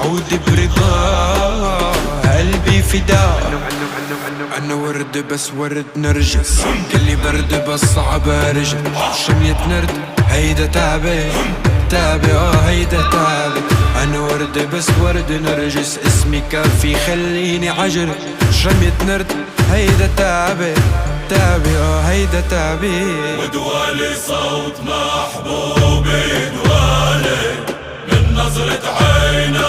عودي برضا قلبي فداء. أنا ورد بس ورد نرجس، كلي برد بس صعب أرجع. شمية نرد هيدا تعبي تعبي هيدا تعبي. أنا ورد بس ورد نرجس، اسمي كافي خليني عجر. شمية نرد هيدا تعبي تعبي هيدا تعبي. ودوالي صوت محبوبي دوالي من نظرة عينك